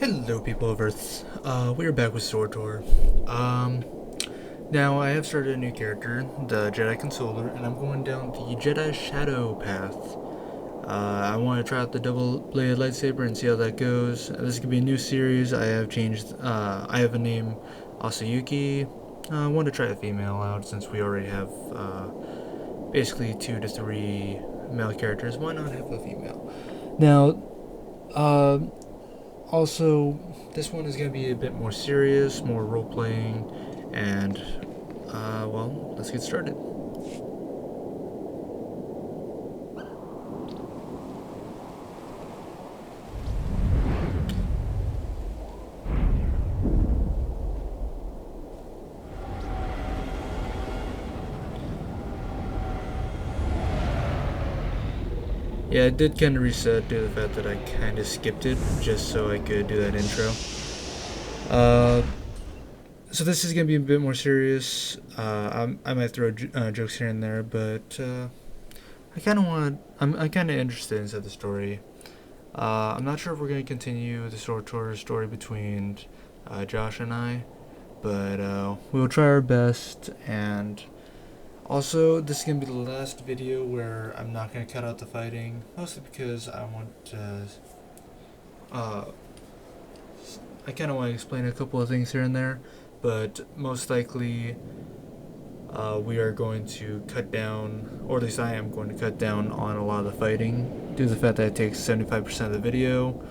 Hello, people of Earth. We're back with Swtor. Now I have started a new character, the Jedi Consoler, and I'm going down the Jedi Shadow path. I want to try out the double-bladed lightsaber and see how that goes. This is gonna be a new series. I have changed. I have a name, Asayuki. I want to try a female out since we already have basically 2 to 3 male characters. Why not have a female? Now, also, this one is going to be a bit more serious, more role playing, and, well, let's get started. Yeah, I did kind of reset due to the fact that I kind of skipped it just so I could do that intro. So this is gonna be a bit more serious. I might throw jokes here and there, but I kind of want. I'm kind of interested inside the story. I'm not sure if we're gonna continue the Swtor story between Josh and I, but we'll try our best. And also, this is gonna be the last video where I'm not gonna cut out the fighting, mostly because I want to. Uh, I kind of want to explain a couple of things here and there, but most likely we are going to cut down, or at least I am going to cut down on a lot of the fighting due to the fact that it takes 75% of the video,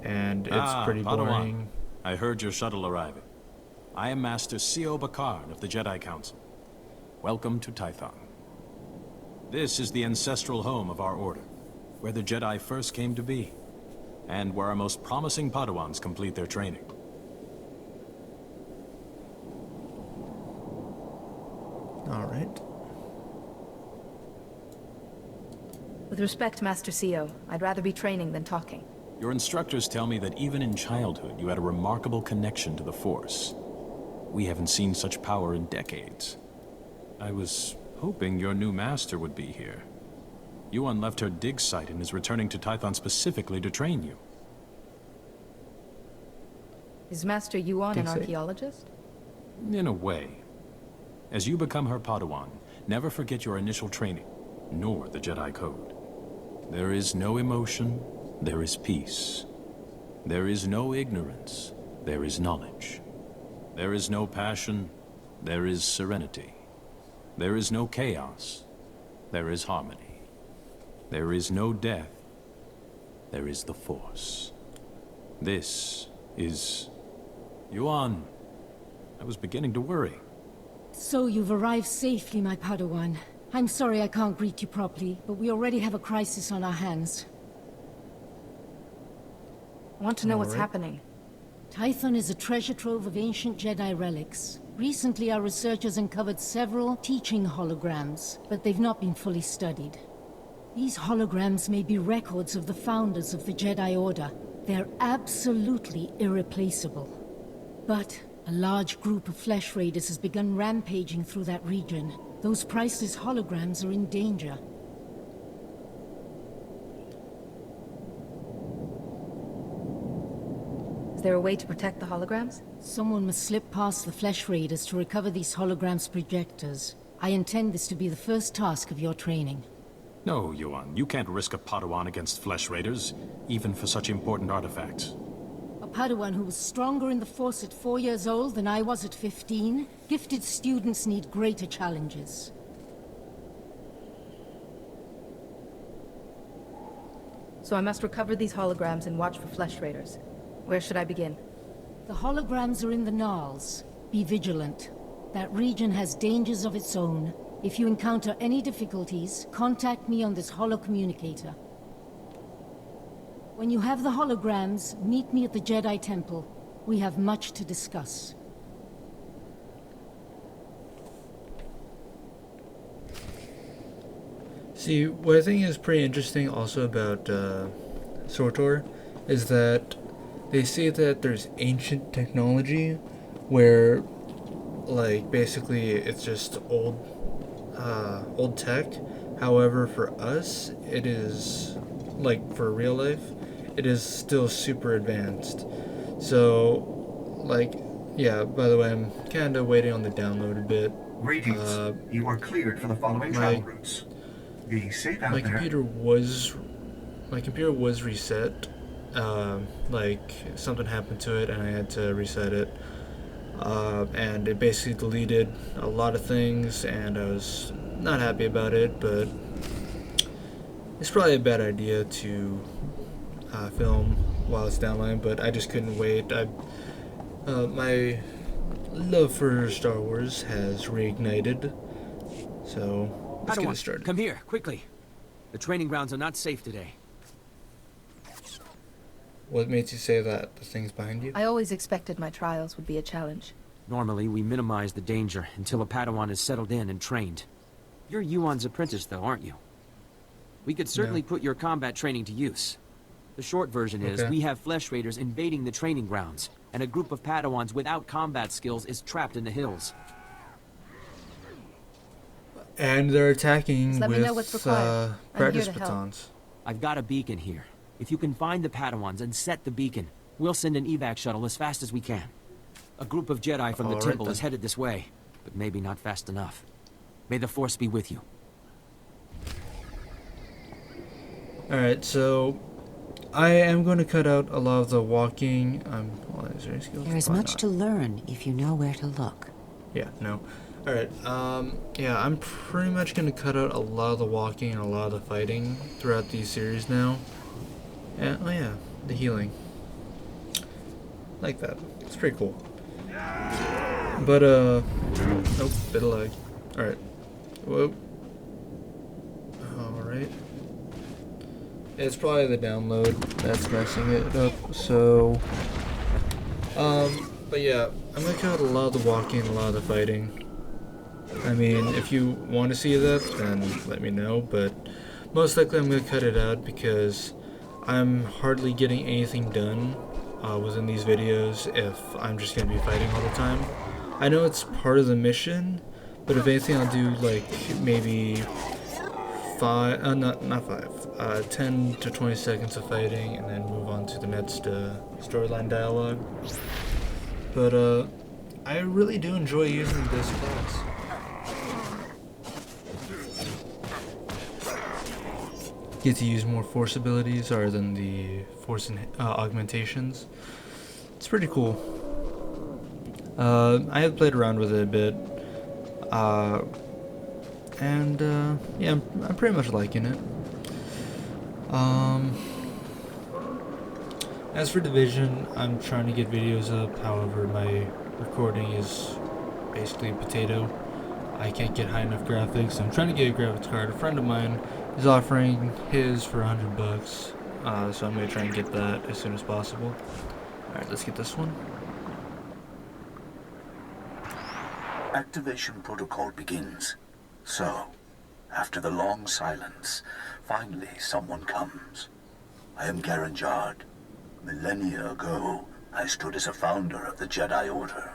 and it's pretty Padawan. boring. I heard your shuttle arriving. I am Master Sio Bakard of the Jedi Council. Welcome to Tython. This is the ancestral home of our order, where the Jedi first came to be, and where our most promising Padawans complete their training. Alright. With respect, Master Sio, I'd rather be training than talking. Your instructors tell me that even in childhood you had a remarkable connection to the Force. We haven't seen such power in decades. I was hoping your new master would be here. Yuan left her dig site and is returning to Tython specifically to train you. Is Master Yuan an Dig site? archaeologist? In a way. As you become her Padawan, never forget your initial training, nor the Jedi Code. There is no emotion, there is peace. There is no ignorance, there is knowledge. There is no passion, there is serenity. There is no chaos, there is harmony. There is no death, there is the Force. This is... Yuan, I was beginning to worry. So you've arrived safely, my Padawan. I'm sorry I can't greet you properly, but we already have a crisis on our hands. I want to know what's Alright. happening. Tython is a treasure trove of ancient Jedi relics. Recently, our researchers uncovered several teaching holograms, but they've not been fully studied. These holograms may be records of the founders of the Jedi Order. They're absolutely irreplaceable. But a large group of flesh raiders has begun rampaging through that region. Those priceless holograms are in danger. Is there a way to protect the holograms? Someone must slip past the flesh raiders to recover these holograms' projectors. I intend this to be the first task of your training. No, Yuan, you can't risk a Padawan against flesh raiders, even for such important artifacts. A Padawan who was stronger in the Force at 4 years old than I was at 15? Gifted students need greater challenges. So I must recover these holograms and watch for flesh raiders. Where should I begin? The holograms are in the Gnarls. Be vigilant. That region has dangers of its own. If you encounter any difficulties, contact me on this holocommunicator. When you have the holograms, meet me at the Jedi Temple. We have much to discuss. See, what I think is pretty interesting also about Swtor is that they say that there's ancient technology where, like, basically it's just old tech. However, for us, it is, like, for real life, it is still super advanced. So, like, yeah, by the way, I'm kind of waiting on the download a bit. Greetings. You are cleared for the following travel routes. Be safe out My there. computer was reset. Like, something happened to it and I had to reset it. And it basically deleted a lot of things, and I was not happy about it, but it's probably a bad idea to film while it's downloading, but I just couldn't wait. My love for Star Wars has reignited, so let's get it started. Come here, quickly. The training grounds are not safe today. What made you say that? The things behind you? I always expected my trials would be a challenge. Normally, we minimize the danger until a Padawan is settled in and trained. You're Yuan's apprentice, though, aren't you? We could certainly put your combat training to use. The short version is, we have Flesh Raiders invading the training grounds, and a group of Padawans without combat skills is trapped in the hills. And they're attacking Just let me know with what's required. I'm practice here to help. batons. I've got a beacon here. If you can find the Padawans and set the beacon, we'll send an evac shuttle as fast as we can. A group of Jedi from the All right, temple then. is headed this way, but maybe not fast enough. May the Force be with you. Alright, so I am going to cut out a lot of the walking. Well, is there any skills? There is Why much not? to learn if you know where to look. Yeah, no. Alright, yeah, I'm pretty much going to cut out a lot of the walking and a lot of the fighting throughout these series now. And, oh yeah, the healing. Like that. It's pretty cool. But, nope, bit of lag. Alright. Whoa. Alright. It's probably the download that's messing it up, so... but yeah, I'm gonna cut out a lot of the walking and a lot of the fighting. I mean, if you want to see that, then let me know, but most likely I'm gonna cut it out because I'm hardly getting anything done within these videos if I'm just gonna be fighting all the time. I know it's part of the mission, but if anything I'll do like maybe 10 to 20 seconds of fighting and then move on to the next storyline dialogue. But I really do enjoy using this class. Get to use more force abilities other than the force augmentations. It's pretty cool. I have played around with it a bit, and yeah, I'm pretty much liking it. As for Division, I'm trying to get videos up. However, my recording is basically potato. I can't get high enough graphics. I'm trying to get a graphics card. A friend of mine is offering his for $100, so I'm gonna try and get that as soon as possible. Alright, let's get this one. Activation protocol begins. So, after the long silence, finally someone comes. I am Garanjard. Millennia ago, I stood as a founder of the Jedi Order.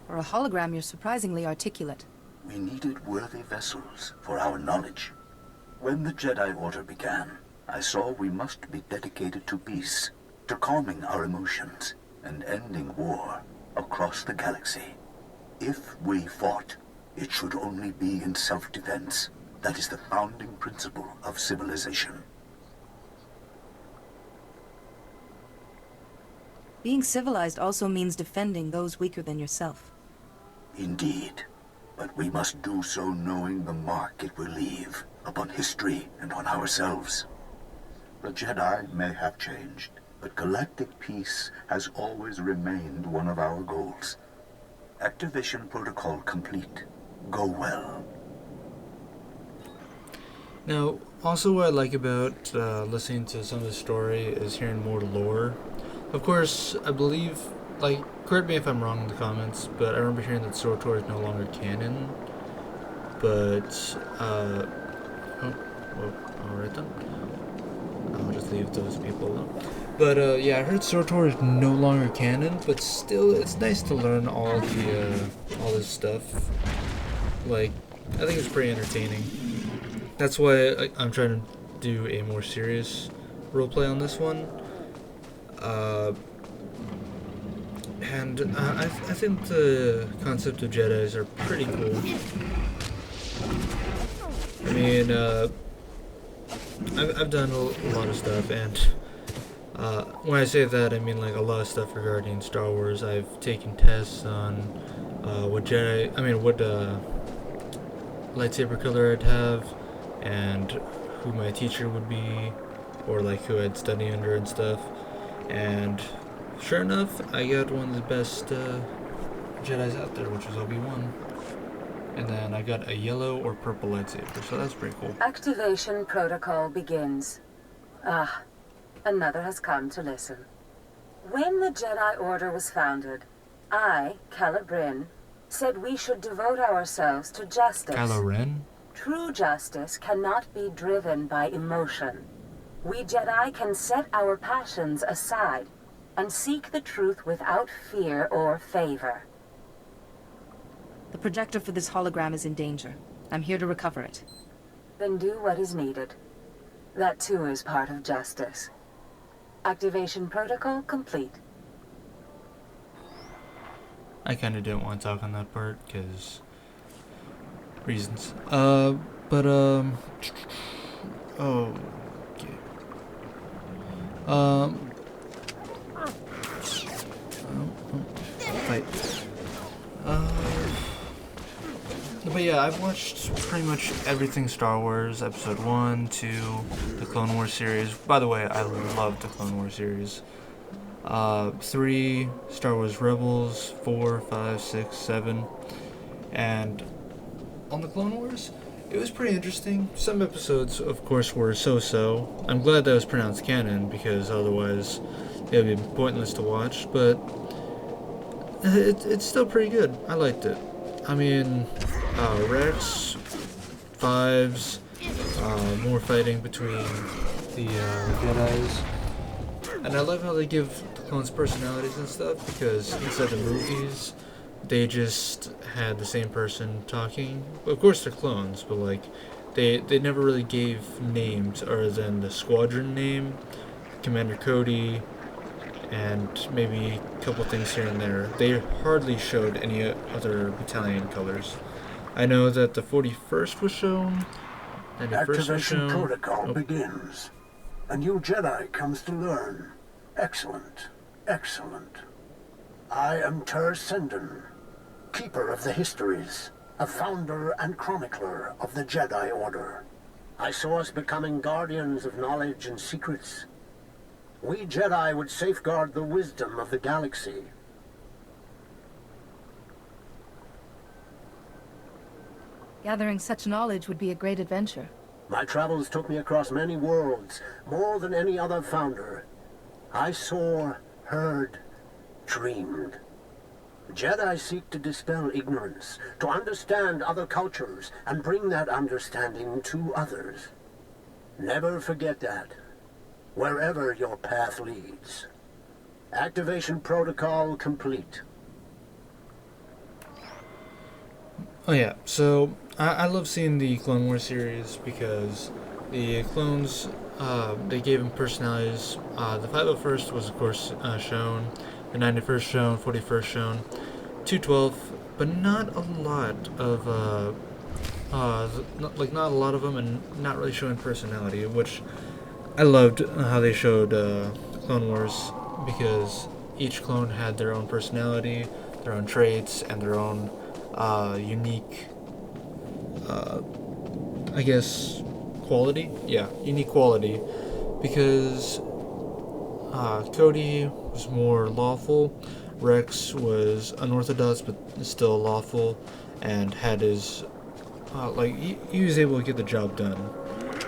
For a hologram, you're surprisingly articulate. We needed worthy vessels for our knowledge. When the Jedi Order began, I saw we must be dedicated to peace, to calming our emotions, and ending war across the galaxy. If we fought, it should only be in self-defense. That is the founding principle of civilization. Being civilized also means defending those weaker than yourself. Indeed. But we must do so knowing the mark it will leave upon history and on ourselves. The Jedi may have changed, but galactic peace has always remained one of our goals. Activation protocol complete. Go well. Now, also what I like about listening to some of the story is hearing more lore. Of course, I believe, like, correct me if I'm wrong in the comments, but I remember hearing that Swtor is no longer canon. But, alright then. I'll just leave those people alone. But, yeah, I heard Swtor is no longer canon, but still, it's nice to learn all this stuff. Like, I think it's pretty entertaining. That's why I'm trying to do a more serious roleplay on this one. And I think the concept of Jedis are pretty cool. I mean, I've done a lot of stuff, and when I say that, I mean like a lot of stuff regarding Star Wars. I've taken tests on what lightsaber color I'd have, and who my teacher would be, or like who I'd study under and stuff. And sure enough, I got one of the best Jedis out there, which was Obi-Wan. And then I got a yellow or purple lightsaber, so that's pretty cool. Activation protocol begins. Ah, another has come to listen. When the Jedi Order was founded, I, Kylo Ren, said we should devote ourselves to justice. Kylo Ren? True justice cannot be driven by emotion. We Jedi can set our passions aside and seek the truth without fear or favor. The projector for this hologram is in danger. I'm here to recover it. Then do what is needed. That too is part of justice. Activation protocol complete. I kind of didn't want to talk on that part, because reasons. Oh, okay. Fight. But yeah, I've watched pretty much everything Star Wars, Episode 1, 2, the Clone Wars series. By the way, I love the Clone Wars series. 3, Star Wars Rebels, 4, 5, 6, 7. And on the Clone Wars, it was pretty interesting. Some episodes, of course, were so-so. I'm glad that was pronounced canon, because otherwise it would be pointless to watch. But it's still pretty good. I liked it. I mean, Rex, Fives, more fighting between the Jedis. And I love how they give the clones personalities and stuff, because inside the movies, they just had the same person talking. Of course they're clones, but like, they never really gave names other than the squadron name, Commander Cody, and maybe a couple things here and there. They hardly showed any other battalion colors. I know that the 41st was shown, and the 1st was Activation shown. protocol begins. A new Jedi comes to learn. Excellent. Excellent. I am Senden, keeper of the histories, a founder and chronicler of the Jedi Order. I saw us becoming guardians of knowledge and secrets. We Jedi would safeguard the wisdom of the galaxy. Gathering such knowledge would be a great adventure. My travels took me across many worlds, more than any other founder. I saw, heard, dreamed. Jedi seek to dispel ignorance, to understand other cultures, and bring that understanding to others. Never forget that, wherever your path leads. Activation protocol complete. Oh yeah, so I love seeing the Clone Wars series because the clones, they gave them personalities. The 501st was of course shown, the 91st shown, 41st shown, 212, but not a lot of, not a lot of them, and not really showing personality, which I loved how they showed the Clone Wars, because each clone had their own personality, their own traits, and their own unique, I guess, quality? Yeah, unique quality. Because Cody was more lawful, Rex was unorthodox but still lawful, and had his, he was able to get the job done,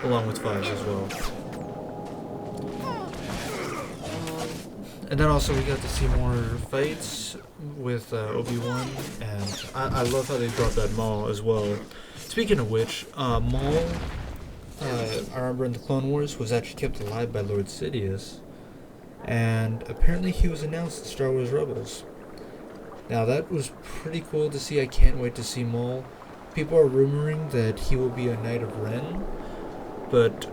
along with Fives as well. And then also we got to see more fights with Obi-Wan, and I love how they brought that Maul as well. Speaking of which, Maul, I remember in the Clone Wars, was actually kept alive by Lord Sidious, and apparently he was announced in Star Wars Rebels. Now that was pretty cool to see. I can't wait to see Maul. people are rumoring that he will be a Knight of Ren, but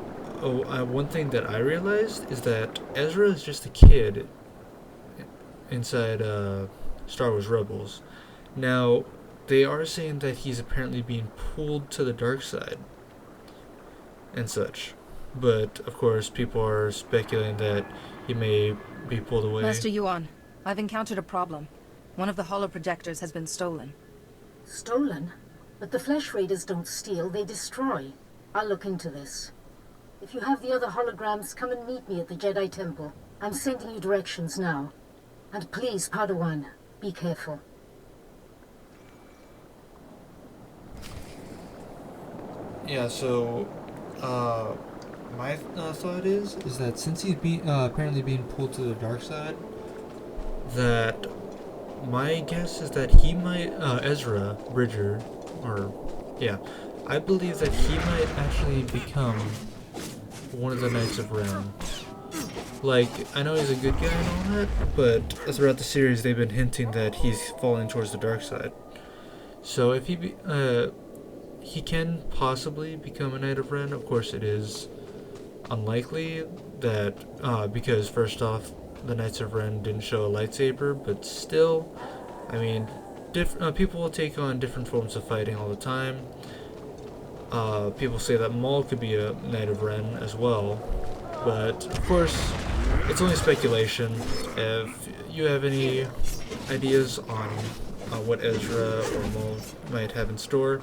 one thing that I realized is that Ezra is just a kid inside Star Wars Rebels. Now, they are saying that he's apparently being pulled to the dark side and such. But, of course, people are speculating that he may be pulled away. Master Yuan, I've encountered a problem. One of the holoprojectors has been stolen. Stolen? But the Flesh Raiders don't steal, they destroy. I'll look into this. If you have the other holograms, come and meet me at the Jedi Temple. I'm sending you directions now. And please, Padawan, be careful. Yeah, so, my thought is that since he's apparently being pulled to the dark side, that my guess is that he might, Ezra Bridger, I believe that he might actually become one of the Knights of Ren. Like, I know he's a good guy and all that, but throughout the series they've been hinting that he's falling towards the dark side. So if he can possibly become a Knight of Ren. Of course, it is unlikely that because first off, the Knights of Ren didn't show a lightsaber, but still, I mean, people will take on different forms of fighting all the time. People say that Maul could be a Knight of Ren as well, but of course, it's only speculation. If you have any ideas on what Ezra or Maul might have in store,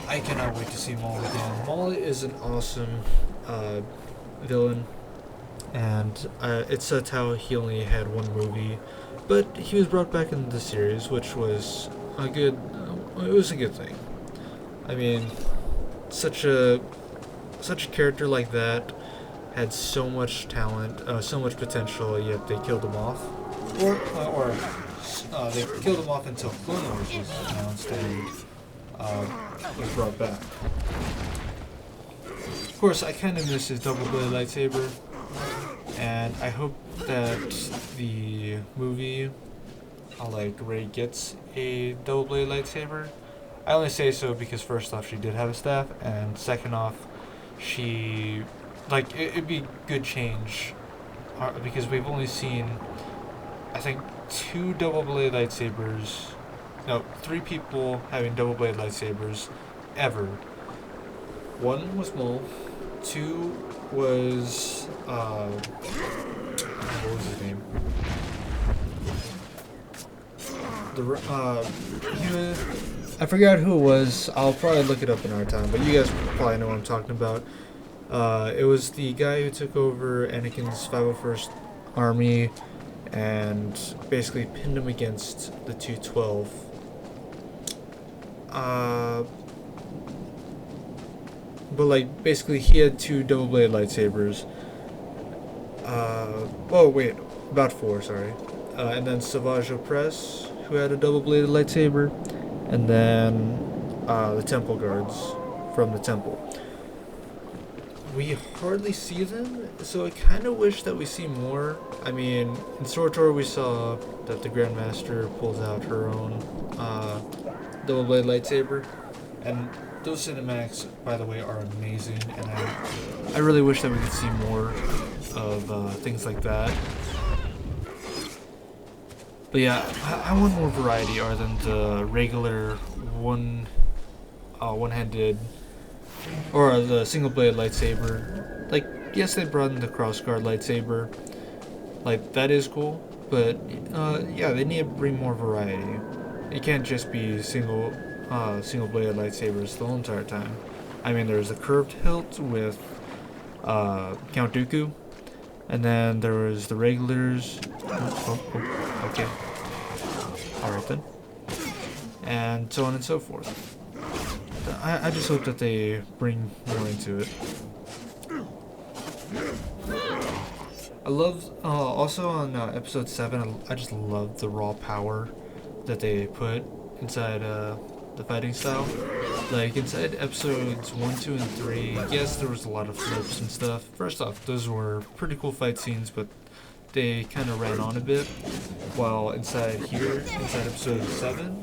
I cannot wait to see Maul again. Maul is an awesome villain, and it said how he only had one movie, but he was brought back into the series, which was a good. It was a good thing. I mean, such a character like that had so much talent, so much potential, yet they killed him off, or they killed him off until Clone Wars was announced and was brought back. Of course, I kind of miss his double-bladed lightsaber, and I hope that the movie, Rey gets a double-bladed lightsaber. I only say so because first off, she did have a staff, and second off, she, it'd be good change, because we've only seen, I think, 2 double-bladed lightsabers. No, 3 people having double-bladed lightsabers ever. 1 was Maul. 2 was what was his name? I forgot who it was. I'll probably look it up in our time, but you guys probably know what I'm talking about. It was the guy who took over Anakin's 501st Army and basically pinned him against the 212. But basically he had 2 double-bladed lightsabers. About 4, sorry. And then Savage Opress, who had a double-bladed lightsaber, and then the Temple Guards from the Temple. We hardly see them, so I kind of wish that we see more. I mean, in Swtor we saw that the Grandmaster pulls out her own double-bladed lightsaber, and those cinematics, by the way, are amazing, and I really wish that we could see more of things like that. But yeah, I want more variety other than the regular one-handed or the single-bladed lightsaber. Yes, they brought in the crossguard lightsaber. That is cool, but yeah, they need to bring more variety. It can't just be single-bladed lightsabers the whole entire time. I mean, there's a curved hilt with Count Dooku, and then there was the regulars. Okay. Alright then. And so on and so forth. I just hope that they bring more into it. I love, also on episode 7, I just love the raw power that they put inside the fighting style. Inside episodes 1, 2, and 3, yes, there was a lot of flips and stuff. First off, those were pretty cool fight scenes, but they kind of ran on a bit. While inside episode 7,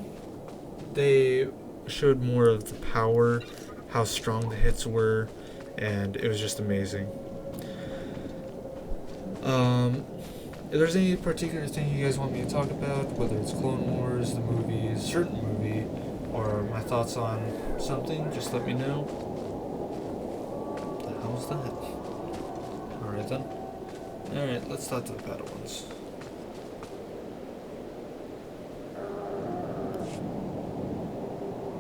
they showed more of the power, how strong the hits were, and it was just amazing. If there's any particular thing you guys want me to talk about, whether it's Clone Wars, the movies, certain movie, or my thoughts on something, just let me know. What the hell's that? Alright then. Alright, let's talk to the Padawans.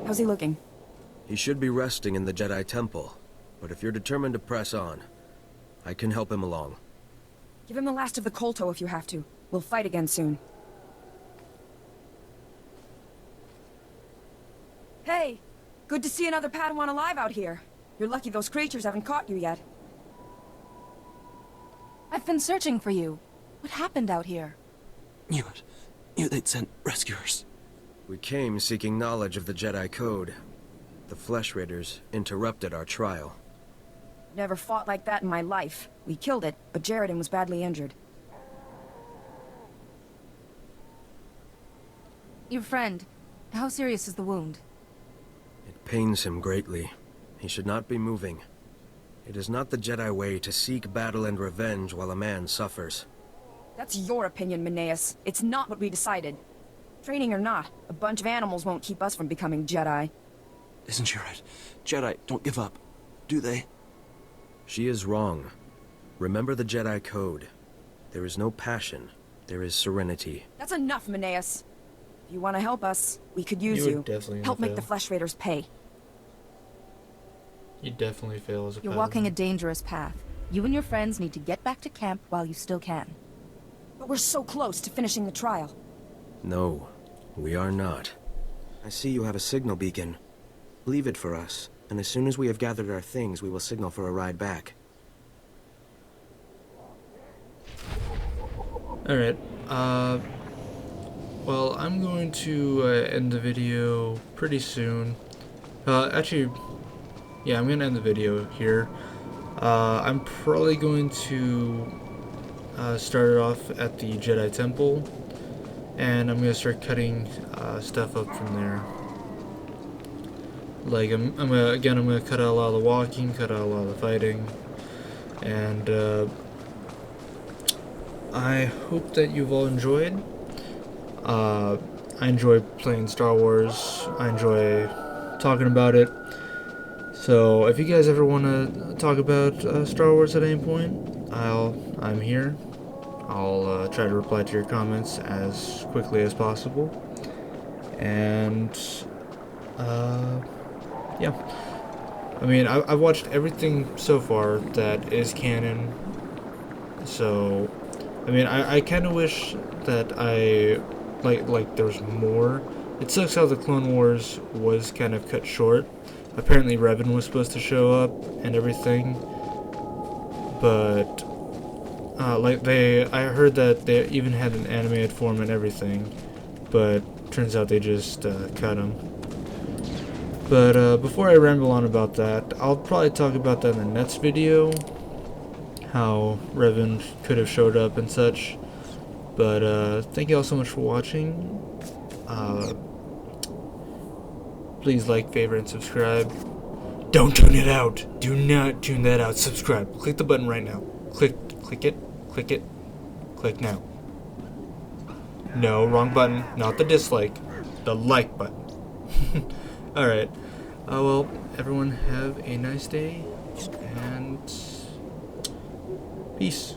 How's he looking? He should be resting in the Jedi Temple, but if you're determined to press on, I can help him along. Give him the last of the Kolto if you have to. We'll fight again soon. Hey! Good to see another Padawan alive out here. You're lucky those creatures haven't caught you yet. I've been searching for you. What happened out here? Knew they'd sent rescuers. We came seeking knowledge of the Jedi Code. The Flesh Raiders interrupted our trial. Never fought like that in my life. We killed it, but Jaredin was badly injured. Your friend, how serious is the wound? It pains him greatly. He should not be moving. It is not the Jedi way to seek battle and revenge while a man suffers. That's your opinion, Meneus. It's not what we decided. Training or not, a bunch of animals won't keep us from becoming Jedi. Isn't she right? Jedi don't give up, do they? She is wrong. Remember the Jedi Code. There is no passion. There is serenity. That's enough, Meneus. If you want to help us, we could use you. Help make the Flesh Raiders pay. You definitely fail as a You're Padawan. walking a dangerous path. You and your friends need to get back to camp while you still can. But we're so close to finishing the trial. No, we are not. I see you have a signal beacon. Leave it for us, and as soon as we have gathered our things, we will signal for a ride back. Alright, well, I'm going to end the video pretty soon. Actually, yeah, I'm going to end the video here. I'm probably going to start it off at the Jedi Temple, and I'm going to start cutting stuff up from there. Like, I'm gonna cut out a lot of the walking, cut out a lot of the fighting, and I hope that you've all enjoyed. I enjoy playing Star Wars. I enjoy talking about it. So if you guys ever want to talk about Star Wars at any point, I'm here. I'll try to reply to your comments as quickly as possible. And yeah. I mean, I've watched everything so far that is canon. So, I mean, I kind of wish that like there was more. It sucks how the Clone Wars was kind of cut short. Apparently Revan was supposed to show up and everything. But, I heard that they even had an animated form and everything. But, turns out they just cut him. But before I ramble on about that, I'll probably talk about that in the next video, how Revan could have showed up and such. But thank you all so much for watching. Please like, favorite, and subscribe. Don't tune it out. Do not tune that out. Subscribe. Click the button right now. Click it. Click it. Click now. No, wrong button. Not the dislike. The like button. Alright. Well, everyone have a nice day, and peace.